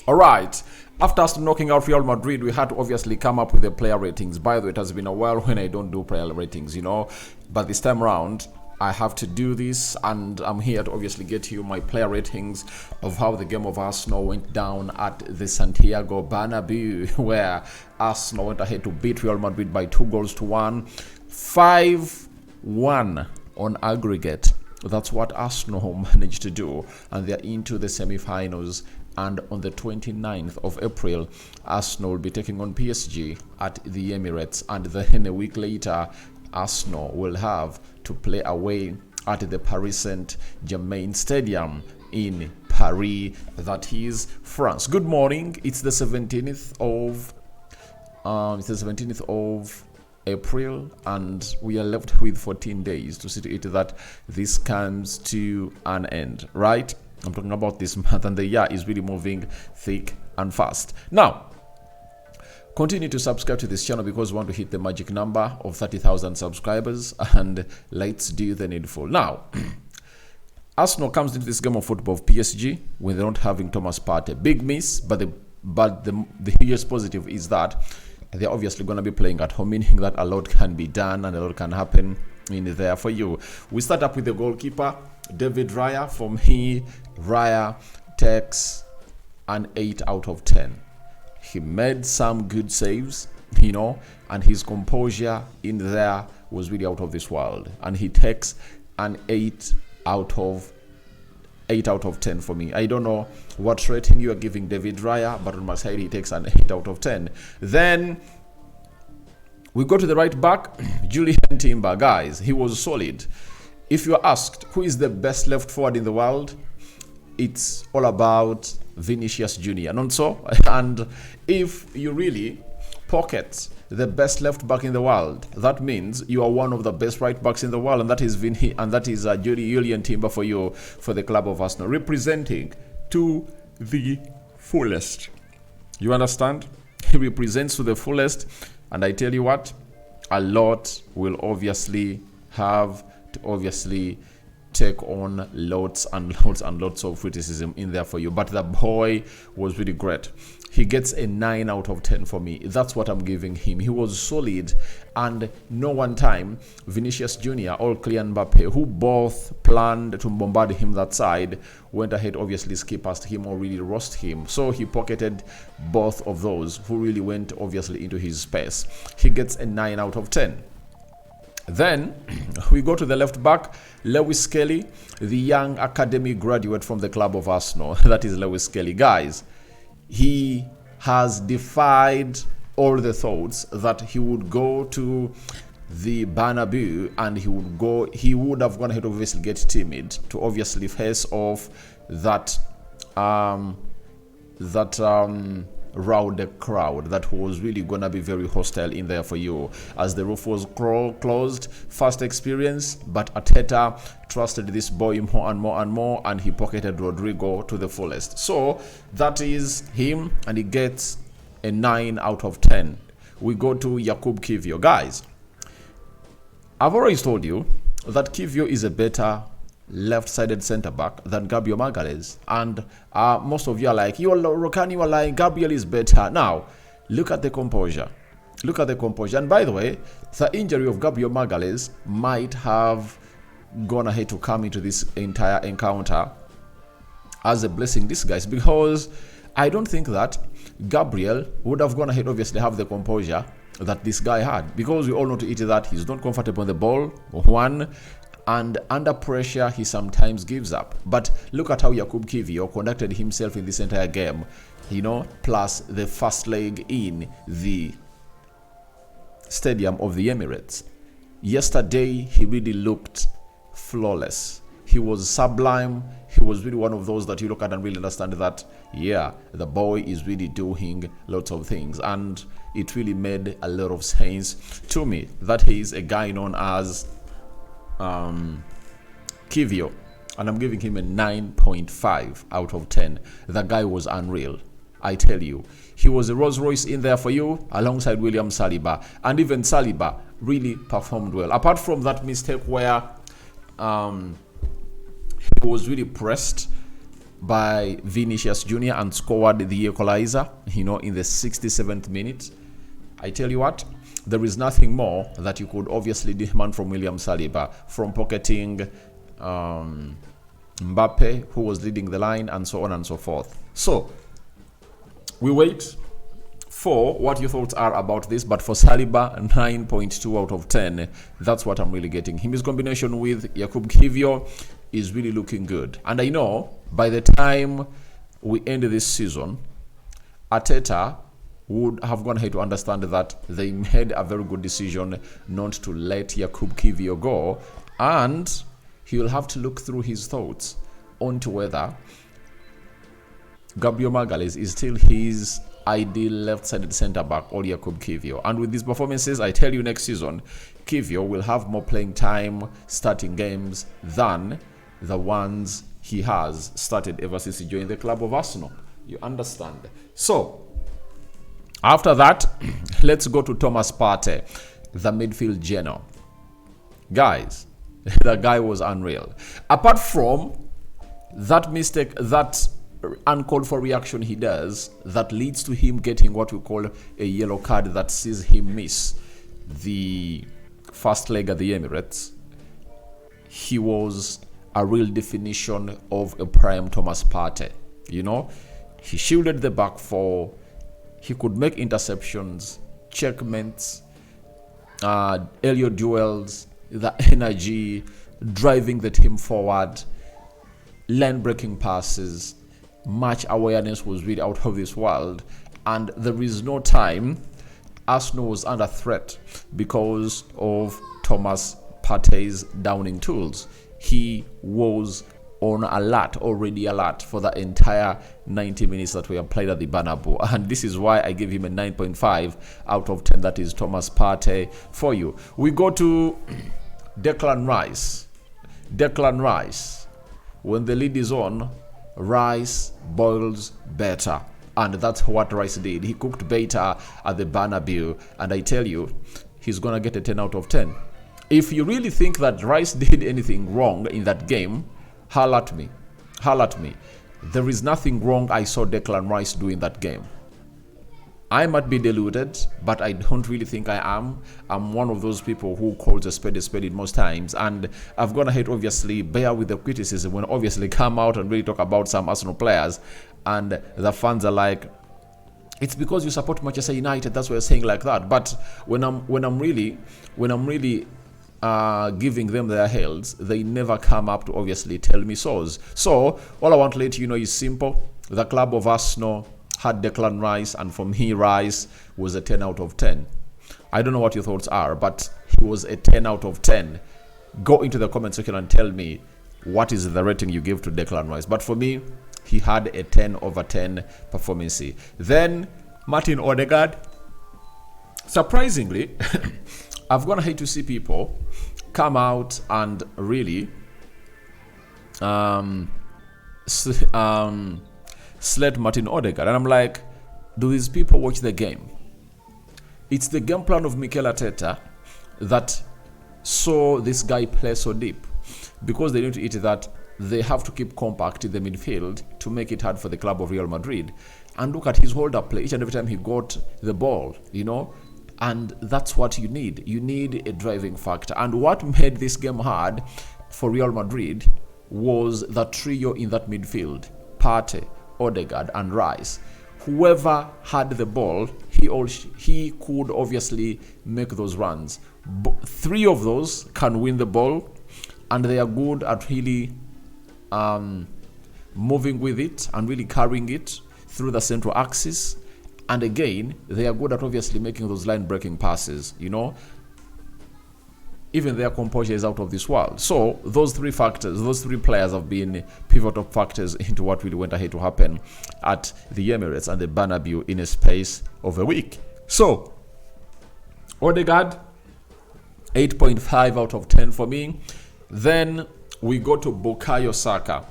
All right. After us knocking out Real Madrid, we had to obviously come up with the player ratings. By the way, it has been a while when I don't do player ratings, But this time around, I have to do this, and I'm here to obviously get you my player ratings of how the game of Arsenal went down at the Santiago Bernabeu, where Arsenal went ahead to beat Real Madrid by 2-1, 5-1 on aggregate. That's what Arsenal managed to do, and they're into the semi-finals. And on the 29th of April, Arsenal will be taking on PSG at the Emirates. And then a week later, Arsenal will have to play away at the Paris Saint-Germain Stadium in Paris, that is France. Good morning. It's the 17th of April, and we are left with 14 days to see to it that this comes to an end, right? I'm talking about this month, and the year is really moving thick and fast. Now, continue to subscribe to this channel because we want to hit the magic number of 30,000 subscribers, and let's do the needful. Now, Arsenal comes into this game of football of PSG when they're not having Thomas Partey. Big miss, but the huge positive is that they're obviously going to be playing at home, meaning that a lot can be done and a lot can happen in there for you. We start up with the goalkeeper, David Raya. For me, Raya takes an 8 out of 10. He made some good saves, and his composure in there was really out of this world. And he takes an 8 out of 10 for me. I don't know what rating you are giving David Raya, but on my side, he takes an 8 out of 10. Then we go to the right back, Julian Timber. Guys, he was solid. If you are asked who is the best left forward in the world, it's all about Vinicius Jr. Not so? And if you really pocket the best left back in the world, that means you are one of the best right backs in the world, and that is Julian Timber for you, for the club of Arsenal, representing to the fullest. You understand? He represents to the fullest, and I tell you what, a lot will obviously have to take on lots of criticism in there for you, but the boy was really great. He gets a 9 out of 10 for me. That's what I'm giving him. He was solid, and no one time Vinicius Jr. or Kylian Mbappe, who both planned to bombard him that side, went ahead obviously skip past him or really roast him. So he pocketed both of those who really went obviously into his space. He gets a 9 out of 10. Then we go to the left back, Lewis Kelly, the young academy graduate from the club of Arsenal. That is Lewis Kelly. Guys, he has defied all the thoughts that he would go to the Bernabeu and he would have gone ahead to obviously get timid to obviously face off that rowdy crowd that was really gonna be very hostile in there for you, as the roof was closed. First experience, but Arteta trusted this boy more and more, and he pocketed Rodrigo to the fullest. So that is him, and he gets a 9 out of 10. We go to Jakub Kiwior. Guys, I've already told you that Kiwior is a better left-sided centre-back than Gabriel Magalhaes, and most of you are like, Rokani, you are like, Gabriel is better. Now, look at the composure. And by the way, the injury of Gabriel Magalhaes might have gone ahead to come into this entire encounter as a blessing, this guys, because I don't think that Gabriel would have gone ahead obviously have the composure that this guy had, because we all know to it that he's not comfortable on the ball, one, and under pressure he sometimes gives up. But look at how Jakub Kiwior conducted himself in this entire game, plus the first leg in the stadium of the Emirates. Yesterday he really looked flawless. He was sublime. He was really one of those that you look at and really understand that, yeah, the boy is really doing lots of things, and it really made a lot of sense to me that he is a guy known as Kiwior, and I'm giving him a 9.5 out of 10. The guy was unreal. I tell you, he was a Rolls Royce in there for you alongside William Saliba, and even Saliba really performed well. Apart from that mistake where he was really pressed by Vinicius Jr. and scored the equalizer, in the 67th minute. I tell you what, there is nothing more that you could obviously demand from William Saliba, from pocketing Mbappe, who was leading the line, and so on and so forth. So, we wait for what your thoughts are about this, but for Saliba, 9.2 out of 10. That's what I'm really getting. His combination with Jakub Kiwior is really looking good. And I know by the time we end this season, Arteta would have gone ahead to understand that they made a very good decision not to let Jakub Kiwior go, and he will have to look through his thoughts onto whether Gabriel Magalhaes is still his ideal left-sided centre-back or Jakub Kiwior. And with these performances, I tell you, next season, Kiwior will have more playing time, starting games, than the ones he has started ever since he joined the club of Arsenal. You understand? So, after that, let's go to Thomas Partey, the midfield general. Guys, the guy was unreal. Apart from that mistake, that uncalled for reaction he does, that leads to him getting what we call a yellow card that sees him miss the first leg at the Emirates, he was a real definition of a prime Thomas Partey. He shielded the back four. He could make interceptions, checkmates, aerial duels, the energy, driving the team forward, line-breaking passes. Match awareness was really out of this world. And there is no time Arsenal was under threat because of Thomas Partey's downing tools. He was on alert, already alert, for the entire 90 minutes that we have played at the Bernabeu. And this is why I give him a 9.5 out of 10. That is Thomas Partey for you. We go to Declan Rice. Declan Rice. When the lead is on, Rice boils better. And that's what Rice did. He cooked better at the Bernabeu. And I tell you, he's going to get a 10 out of 10. If you really think that Rice did anything wrong in that game, holler at me. Holler at me. There is nothing wrong I saw Declan Rice do in that game. I might be deluded, but I don't really think I am. I'm one of those people who calls a spade in most times. And I've gone ahead, obviously, bear with the criticism when obviously come out and really talk about some Arsenal players. And the fans are like, it's because you support Manchester United, that's why you're saying like that. But when I'm really giving them their hails, they never come up to obviously tell me so's. So all I want to let you know is simple. The club of Arsenal had Declan Rice, and for me, Rice was a 10 out of 10. I don't know what your thoughts are, but he was a 10 out of 10. Go into the comment section and tell me what is the rating you give to Declan Rice. But for me, he had a 10 over 10 performance. Then Martin Odegaard. Surprisingly, I've gone ahead to see people come out and really sled Martin Odegaard. And I'm like, do these people watch the game? It's the game plan of Mikel Arteta that saw this guy play so deep, because they need to eat that they have to keep compact in the midfield to make it hard for the club of Real Madrid. And look at his hold-up play each and every time he got the ball, and that's what you need. You need a driving factor. And what made this game hard for Real Madrid was the trio in that midfield: Partey, Odegaard, and Rice. Whoever had the ball, he could obviously make those runs. Three of those can win the ball, and they are good at really moving with it and really carrying it through the central axis. And again, they are good at obviously making those line-breaking passes, Even their composure is out of this world. So those three factors, those three players have been pivotal factors into what really went ahead to happen at the Emirates and the Bernabeu in a space of a week. So Odegaard, 8.5 out of 10 for me. Then we go to Bukayo Saka.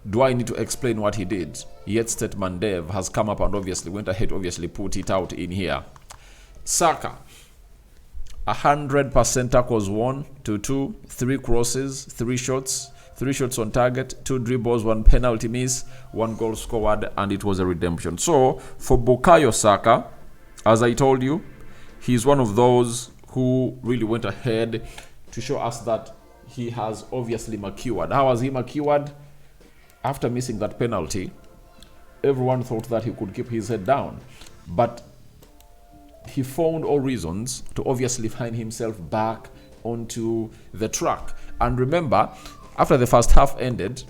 Do I need to explain what he did? Yet Statement Dev has come up and obviously went ahead, obviously put it out in here. Saka, 100% tackles won to 2, 3 crosses, 3 shots, 3 shots on target, 2 dribbles, 1 penalty miss, 1 goal scored, and it was a redemption. So for Bukayo Saka, as I told you, he's one of those who really went ahead to show us that he has obviously matured. How has he matured? After missing that penalty, everyone thought that he could keep his head down, but he found all reasons to obviously find himself back onto the track. And remember, after the first half ended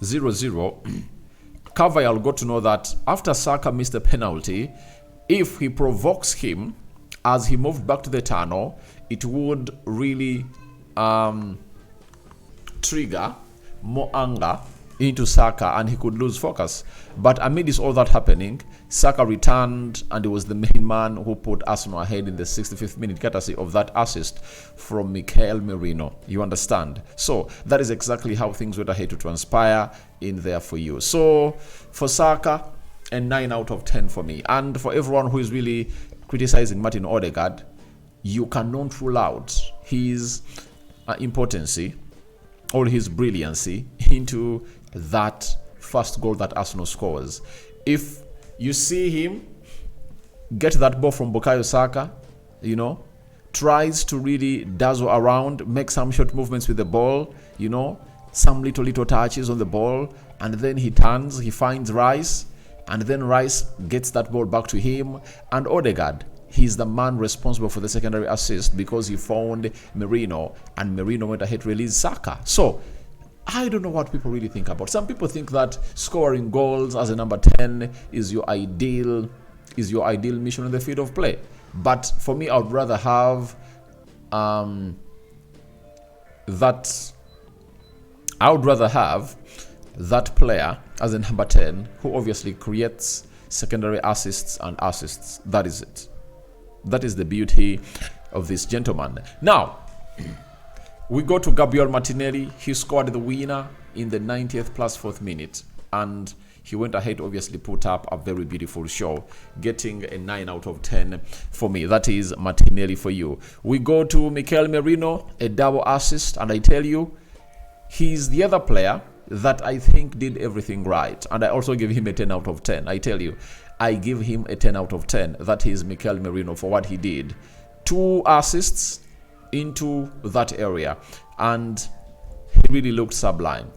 0-0, Carvajal got to know that after Saka missed a penalty, if he provokes him as he moved back to the tunnel, it would really trigger more anger into Saka and he could lose focus. But amidst all that happening, Saka returned and he was the main man who put Arsenal ahead in the 65th minute, courtesy of that assist from Merino. You understand? So that is exactly how things went ahead to transpire in there for you. So for Saka, a 9 out of 10 for me. And for everyone who is really criticizing Martin Odegaard, you cannot rule out his importance or his brilliancy into that first goal that Arsenal scores. If you see him get that ball from Bukayo Saka, tries to really dazzle around, make some short movements with the ball, some little touches on the ball, and then he turns, he finds Rice, and then Rice gets that ball back to him, and Odegaard, he's the man responsible for the secondary assist because he found Merino, and Merino went ahead to release Saka. So I don't know what people really think about. Some people think that scoring goals as a number 10 is your ideal mission on the field of play. But for me, I would rather have that player as a number 10 who obviously creates secondary assists and assists. That is it. That is the beauty of this gentleman. Now, we go to Gabriel Martinelli. He scored the winner in the 90th plus 4th minute. And he went ahead, obviously put up a very beautiful show, getting a 9 out of 10 for me. That is Martinelli for you. We go to Merino, a double assist. And I tell you, he's the other player that I think did everything right. And I also give him a 10 out of 10. I tell you, I give him a 10 out of 10. That is Merino for what he did. 2 assists into that area, and he really looked sublime,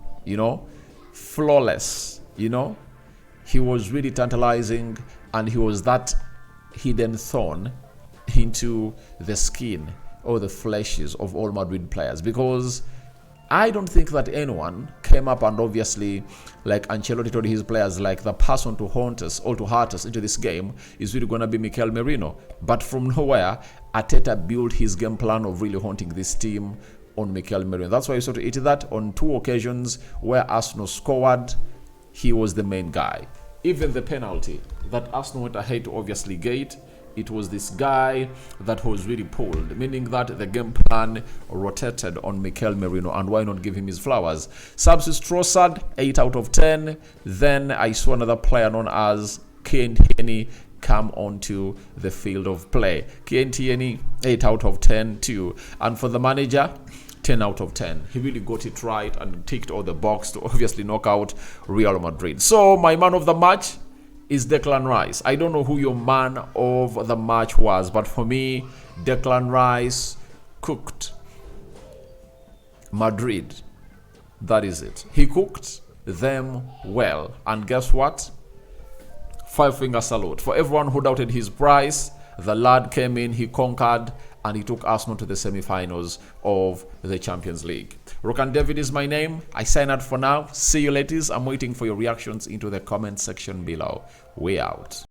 flawless, he was really tantalizing, and he was that hidden thorn into the skin or the fleshes of all Madrid players, because I don't think that anyone came up and obviously, like Ancelotti told his players, like the person to haunt us or to hurt us into this game is really going to be Merino. But from nowhere, Arteta built his game plan of really haunting this team on Merino. That's why you saw to it that on 2 occasions where Arsenal scored, he was the main guy. Even the penalty that Arsenal went ahead to obviously get, it was this guy that was really pulled, meaning that the game plan rotated on Merino, and why not give him his flowers? Subs Trossard, 8 out of 10. Then I saw another player known as Kieran Tierney come onto the field of play. Kieran Tierney, 8 out of 10 too. And for the manager, 10 out of 10. He really got it right and ticked all the box to obviously knock out Real Madrid. So my man of the match is Declan Rice. I don't know who your man of the match was, but for me, Declan Rice cooked Madrid. That is it. He cooked them well. And guess what? 5-finger salute. For everyone who doubted his price, the lad came in, he conquered, and he took Arsenal to the semi-finals of the Champions League. Rokani David is my name. I sign out for now. See you ladies. I'm waiting for your reactions into the comment section below. We out.